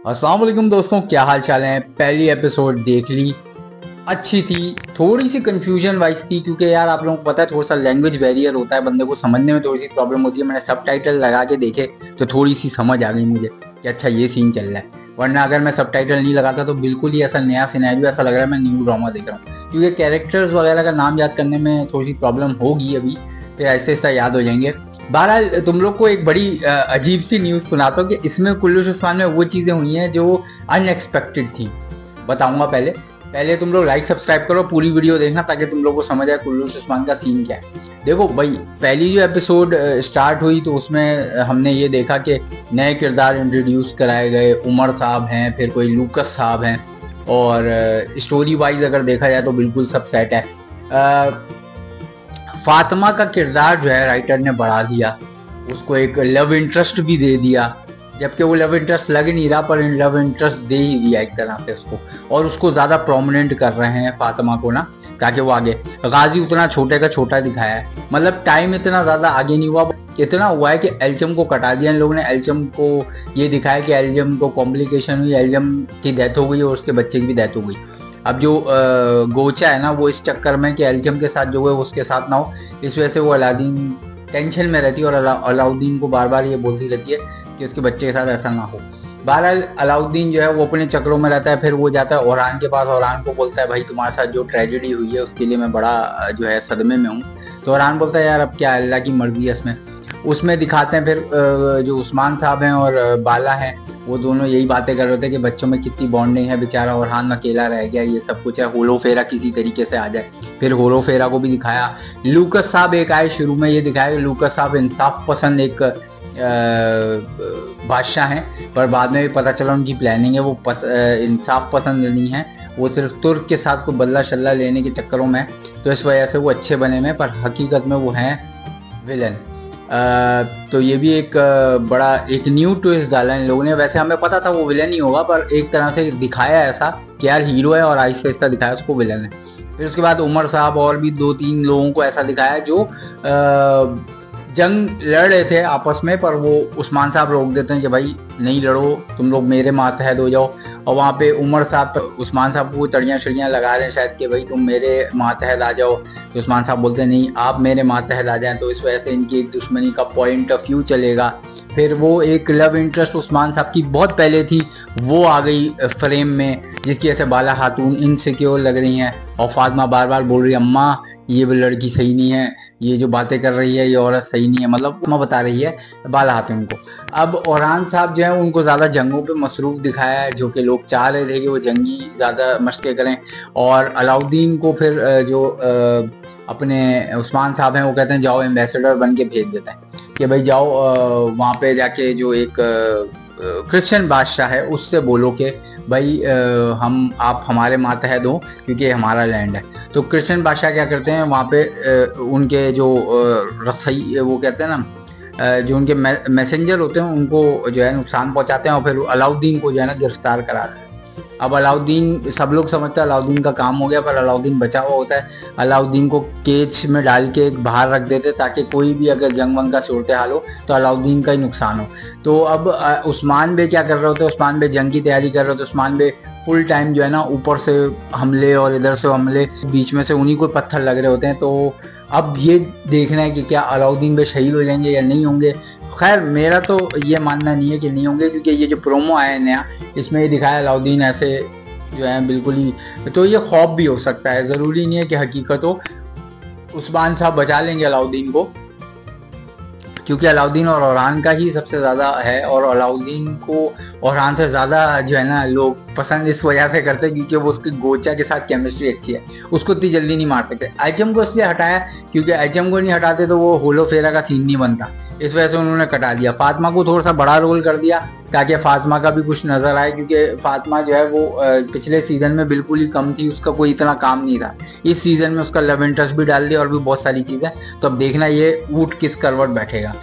अस्सलाम वालेकुम दोस्तों, क्या हाल चाल है। पहली एपिसोड देख ली, अच्छी थी। थोड़ी सी कंफ्यूजन वाइज थी क्योंकि यार आप लोगों को पता है थोड़ा सा लैंग्वेज बैरियर होता है, बंदे को समझने में थोड़ी सी प्रॉब्लम होती है। मैंने सबटाइटल लगा के देखे तो थोड़ी सी समझ आ गई मुझे कि अच्छा ये सीन चल रहा है। वरना अगर मैं सबटाइटल नहीं लगाता तो बिल्कुल ही ऐसा नया सिनेरियो, ऐसा लग रहा है मैं न्यू ड्रामा देख रहा हूँ। क्योंकि कैरेक्टर्स वगैरह का नाम याद करने में थोड़ी सी प्रॉब्लम होगी अभी, फिर ऐसे ऐसे याद हो जाएंगे। बहरहाल तुम लोग को एक बड़ी अजीब सी न्यूज़ सुनाता हूँ कि इसमें कुल्लूश उस्मान में वो चीज़ें हुई हैं जो अनएक्सपेक्टेड थी। बताऊंगा पहले पहले तुम लोग लाइक सब्सक्राइब करो, पूरी वीडियो देखना ताकि तुम लोग को समझ आए कुल्लूश उस्मान का सीन क्या है। देखो भाई, पहली जो एपिसोड स्टार्ट हुई तो उसमें हमने ये देखा कि नए किरदार इंट्रोड्यूस कराए गए। उमर साहब हैं, फिर कोई लूकस साहब हैं, और स्टोरी वाइज अगर देखा जाए तो बिल्कुल सब सेट है। फातिमा का किरदार जो है राइटर ने बढ़ा दिया, उसको एक लव इंटरेस्ट भी दे दिया, जबकि वो लव इंटरेस्ट लग नहीं रहा पर लव इंटरेस्ट दे ही दिया एक तरह से उसको। और उसको ज़्यादा प्रोमिनेंट कर रहे हैं फातिमा को ना, ताकि वो आगे। गाजी उतना छोटे का छोटा दिखाया है, मतलब टाइम इतना ज़्यादा आगे नहीं हुआ। इतना हुआ है कि एल्चम को कटा दिया इन लोगों ने। एल्चम को ये दिखाया कि एल्चम को कॉम्प्लिकेशन हुई, एल्चम की डेथ हो गई और उसके बच्चे की भी डेथ हो गई। अब जो गोचा है ना, वो इस चक्कर में कि एल्चम के साथ जो है उसके साथ ना हो, इस वजह से वो अलादीन टेंशन में रहती है और अलाउद्दीन को बार बार ये बोलती रहती है कि उसके बच्चे के साथ ऐसा ना हो। बहरहाल अलाउद्दीन जो है वो अपने चक्रों में रहता है। फिर वो जाता है ओरान के पास, ओरान को बोलता है भाई तुम्हारे साथ जो ट्रेजेडी हुई है उसके लिए मैं बड़ा जो है सदमे में हूँ। तो ओरान बोलता है यार अब क्या, अल्लाह की मर्जी है इसमें। उसमें दिखाते हैं फिर जो उस्मान साहब हैं और बाला हैं, वो दोनों यही बातें कर रहे थे कि बच्चों में कितनी बॉन्डिंग है, बेचारा ओरहान अकेला रह गया, ये सब कुछ है, होलो फेरा किसी तरीके से आ जाए। फिर होलो फेरा को भी दिखाया। लूकस साहब एक आए, शुरू में ये दिखाया कि लूकस साहब इंसाफ पसंद एक बादशाह हैं, पर बाद में भी पता चला उनकी प्लानिंग है, वो इंसाफ पसंद नहीं है, वो सिर्फ तुर्क के साथ कोई बदला शल्ला लेने के चक्करों में। तो इस वजह से वो अच्छे बने में, पर हकीकत में वो हैं विलन। तो ये भी एक बड़ा एक न्यू ट्विस्ट डाला इन लोगों ने। वैसे हमें पता था वो विलन ही होगा, पर एक तरह से दिखाया ऐसा कि यार हीरो है और आहिस्ता आहिस्ता दिखाया उसको विलन है। फिर उसके बाद उमर साहब और भी 2-3 लोगों को ऐसा दिखाया जो जंग लड़ रहे थे आपस में, पर वो उस्मान साहब रोक देते हैं कि भाई नहीं लड़ो, तुम लोग मेरे मातहत हो जाओ। और वहाँ पे उमर साहब उस्मान साहब को तड़ियाँ छड़ियाँ लगा रहे हैं शायद कि भाई तुम मेरे मातहत आ जाओ। तो उस्मान साहब बोलते हैं नहीं, आप मेरे मातहत आ जाएं। तो इस वजह से इनकी एक दुश्मनी का पॉइंट ऑफ व्यू चलेगा। फिर वो एक लव इंटरेस्ट उस्मान साहब की बहुत पहले थी, वो आ गई फ्रेम में, जिसकी वजह से बाला खातून इनसिक्योर लग रही हैं। और फातिमा बार बार बोल रही है अम्मा ये वो लड़की सही नहीं है, ये जो बातें कर रही है ये औरत सही नहीं है, मतलब अम्मा बता रही है बाला खातून को। अब ओरान साहब जो है उनको ज़्यादा जंगों पे मसरूफ दिखाया है, जो कि लोग चाह रहे थे कि वो जंगी ज़्यादा मशक़ें करें। और अलाउद्दीन को फिर जो अपने उस्मान साहब हैं वो कहते हैं जाओ एम्बेसडर बन के भेज देते हैं कि भाई जाओ वहाँ पे जाके जो एक क्रिश्चियन बादशाह है उससे बोलो कि भाई आप हमारे मातहत हो क्योंकि हमारा लैंड है। तो क्रिश्चियन बादशाह क्या करते हैं वहाँ पे उनके जो रसई वो कहते हैं ना, जो उनके मैसेंजर होते हैं उनको जो है नुकसान पहुँचाते हैं और फिर अलाउद्दीन को जो है ना गिरफ्तार करा रहे हैं। अब अलाउद्दीन, सब लोग समझते हैं अलाउद्दीन का काम हो गया, पर अलाउद्दीन बचा हुआ होता है। अलाउद्दीन को केज में डाल के बाहर रख देते ताकि कोई भी अगर जंग वंग का सूरत हाल हो तो अलाउद्दीन का ही नुकसान हो। तो अब उस्मान बे क्या कर रहे होते हैं, उस्मान बे जंग की तैयारी कर रहे होते। उस्मान बे फुल टाइम जो है ना ऊपर से हमले और इधर से हमले, बीच में से उन्हीं को पत्थर लग रहे होते हैं। तो अब ये देखना है कि क्या अलाउद्दीन बे शहीद हो जाएंगे या नहीं होंगे। खैर मेरा तो ये मानना नहीं है कि नहीं होंगे, क्योंकि ये जो प्रोमो आया है नया, इसमें ये दिखाया अलाउद्दीन ऐसे जो है बिल्कुल ही, तो ये खौफ भी हो सकता है, ज़रूरी नहीं है कि हकीकत हो। उस्मान साहब बचा लेंगे अलाउद्दीन को, क्योंकि अलाउद्दीन और ओरान का ही सबसे ज़्यादा है, और अलाउद्दीन को ओरान से ज़्यादा जो है ना लोग पसंद इस वजह से करते हैं क्योंकि वो उसकी गोचा के साथ केमिस्ट्री अच्छी है, उसको इतनी जल्दी नहीं मार सकते। एचम को इसलिए हटाया क्योंकि एचम को नहीं हटाते तो वो होलो फेरा का सीन नहीं बनता, इस वजह से उन्होंने कटा दिया। फातिमा को थोड़ा सा बड़ा रोल कर दिया ताकि फातिमा का भी कुछ नजर आए, क्योंकि फातिमा जो है वो पिछले सीजन में बिल्कुल ही कम थी, उसका कोई इतना काम नहीं था। इस सीजन में उसका लव इंटरेस्ट भी डाल दिया और भी बहुत सारी चीज़ें। तो अब देखना ये ऊँट किस करवट बैठेगा।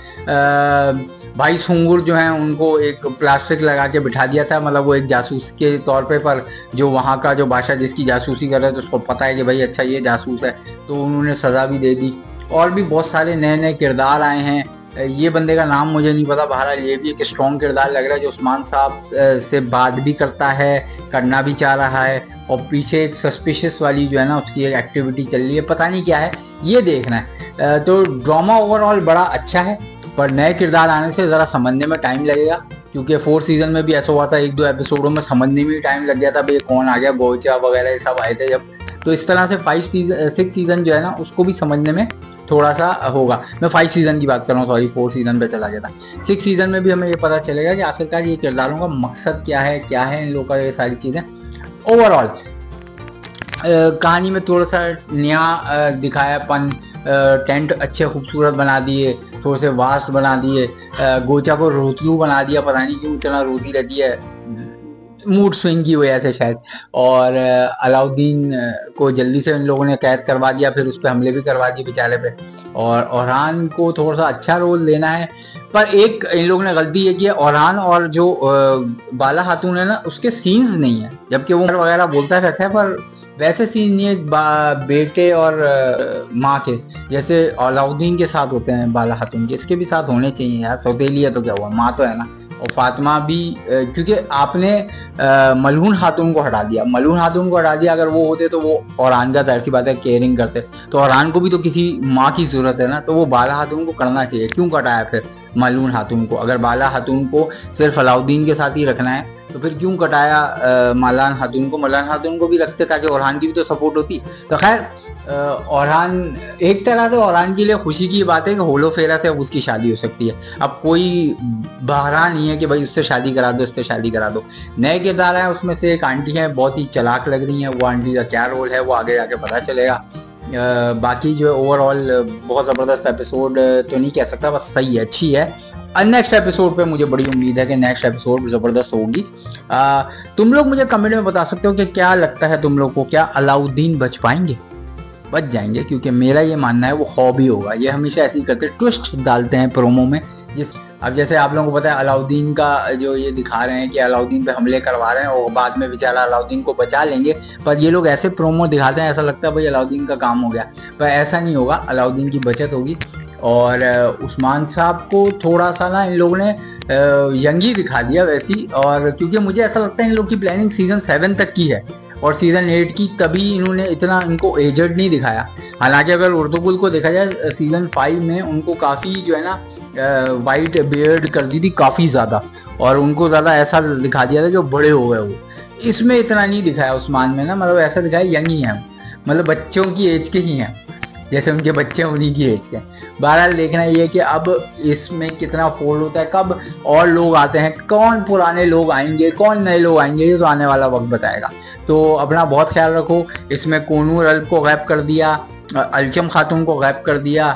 भाई सुंगुर जो है उनको एक प्लास्टिक लगा के बिठा दिया था, मतलब वो एक जासूस के तौर पे, पर जो वहाँ का जो बादशाह जिसकी जासूसी कर रहा है तो उसको पता है कि भाई अच्छा ये जासूस है, तो उन्होंने सज़ा भी दे दी। और भी बहुत सारे नए नए किरदार आए हैं। ये बंदे का नाम मुझे नहीं पता। बहरहाल ये भी एक स्ट्रॉन्ग किरदार लग रहा है जो उस्मान साहब से बात भी करता है, करना भी चाह रहा है, और पीछे एक सस्पिशियस वाली जो है ना उसकी एक एक्टिविटी चल रही है, पता नहीं क्या है, ये देखना है। तो ड्रामा ओवरऑल बड़ा अच्छा है, पर नए किरदार आने से ज़रा समझने में टाइम लगेगा, क्योंकि 4th सीजन में भी ऐसा हुआ था, 1-2 एपिसोडों में समझने में टाइम लग गया था भाई कौन आ गया, गोचा वगैरह ये सब आए थे जब। तो इस तरह से 6 सीजन जो है ना उसको भी समझने में थोड़ा सा होगा। मैं 5 सीजन की बात कर रहा हूँ, सॉरी 4 सीजन पे चला गया था। 6 सीजन में भी हमें ये पता चलेगा कि आखिरकार ये किरदारों का मकसद क्या है इन लोगों का, ये सारी चीज़ें। ओवरऑल कहानी में थोड़ा सा नया दिखायापन, टेंट अच्छे खूबसूरत बना दिए, थोड़े से वास्ट बना दिए, गोचा को रोतलू बना दिया, पता नहीं क्यों इतना रोती रहती है, मूड स्विंग की वजह से शायद। और अलाउद्दीन को जल्दी से इन लोगों ने कैद करवा दिया, फिर उस पर हमले भी करवा दिए बेचारे पे। और ओरहान को थोड़ा सा अच्छा रोल देना है, पर एक इन लोगों ने गलती ये की है, ओरहान और जो बाला खातून है ना उसके सीन्स नहीं है, जबकि वो वगैरह बोलता रहता है, पर वैसे सीन नहीं है बेटे और माँ के जैसे अलाउद्दीन के साथ होते हैं बाला खातून के, इसके भी साथ होने चाहिए यार। सौतेली है तो क्या हुआ, माँ तो है ना। और फातिमा भी, क्योंकि आपने मलहून खातून को हटा दिया, अगर वो होते तो वो ओरहान का जाहिर सी बात है केयरिंग करते, तो ओरहान को भी तो किसी माँ की जरूरत है ना, तो वो बाला खातून को करना चाहिए। क्यों कटाया फिर मलहून खातून को? अगर बाला खातून को सिर्फ अलाउद्दीन के साथ ही रखना है तो फिर क्यों कटाया मलान खातून को? मलान खातून को भी रखते ताकि ओरहान की भी तो सपोर्ट होती। तो खैर ओरहान एक तरह से ओरहान के लिए खुशी की बात है कि होलो फेरा से उसकी शादी हो सकती है। अब कोई बहरा नहीं है कि भाई उससे शादी करा दो, इससे शादी करा दो। नए किरदार हैं, उसमें से एक आंटी है, बहुत ही चालाक लग रही है। वो आंटी का क्या रोल है वो आगे जाके पता चलेगा। बाकी जो है ओवरऑल बहुत ज़बरदस्त एपिसोड तो नहीं कह सकता, बस सही है, अच्छी है। नेक्स्ट एपिसोड पे मुझे बड़ी उम्मीद है कि नेक्स्ट एपिसोड ज़बरदस्त होगी। तुम लोग मुझे कमेंट में बता सकते हो कि क्या लगता है तुम लोग को, क्या अलाउद्दीन बच पाएंगे? बच जाएंगे, क्योंकि मेरा ये मानना है वो हॉबी होगा। ये हमेशा ऐसे ही करते, ट्विस्ट डालते हैं प्रोमो में। अब जैसे आप लोगों को पता है अलाउद्दीन का जो ये दिखा रहे हैं कि अलाउद्दीन पे हमले करवा रहे हैं और बाद में बेचारा अलाउद्दीन को बचा लेंगे, पर ये लोग ऐसे प्रोमो दिखाते हैं ऐसा लगता है भाई अलाउद्दीन का काम हो गया, पर ऐसा नहीं होगा। अलाउद्दीन की बचत होगी। और उस्मान साहब को थोड़ा सा ना इन लोगों ने यंगी दिखा दिया वैसी, और क्योंकि मुझे ऐसा लगता है इन लोग की प्लानिंग सीजन 7 तक की है और सीजन 8 की, तभी इन्होंने इतना इनको एजड नहीं दिखाया। हालांकि अगर उर्दुगुल को देखा जाए सीजन 5 में उनको काफ़ी जो है ना वाइट बियर्ड कर दी थी काफ़ी ज़्यादा, और उनको ज़्यादा ऐसा दिखा दिया था कि बड़े हो गए वो। इसमें इतना नहीं दिखाया उस्मान में ना, मतलब ऐसा दिखाया यंग ही है, मतलब बच्चों की एज के ही हैं, जैसे उनके बच्चे उन्हीं की एज के। बहरहाल देखना ये है कि अब इसमें कितना फोल्ड होता है, कब और लोग आते हैं, कौन पुराने लोग आएंगे, कौन नए लोग आएंगे, ये तो आने वाला वक्त बताएगा। तो अपना बहुत ख्याल रखो। इसमें कोनूर अल्प को गायब कर दिया, अलचम खातून को गायब कर दिया,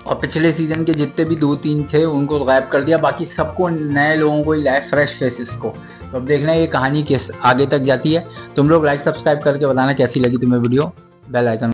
और पिछले सीजन के जितने भी 2-3 थे उनको गायब कर दिया, बाकी सबको नए लोगों को ही लाए, फ्रेश फेसेस को। तो अब देखना है ये कहानी किस आगे तक जाती है। तुम लोग लाइक सब्सक्राइब करके बताना कैसी लगी तुम्हें वीडियो, बेल आइकन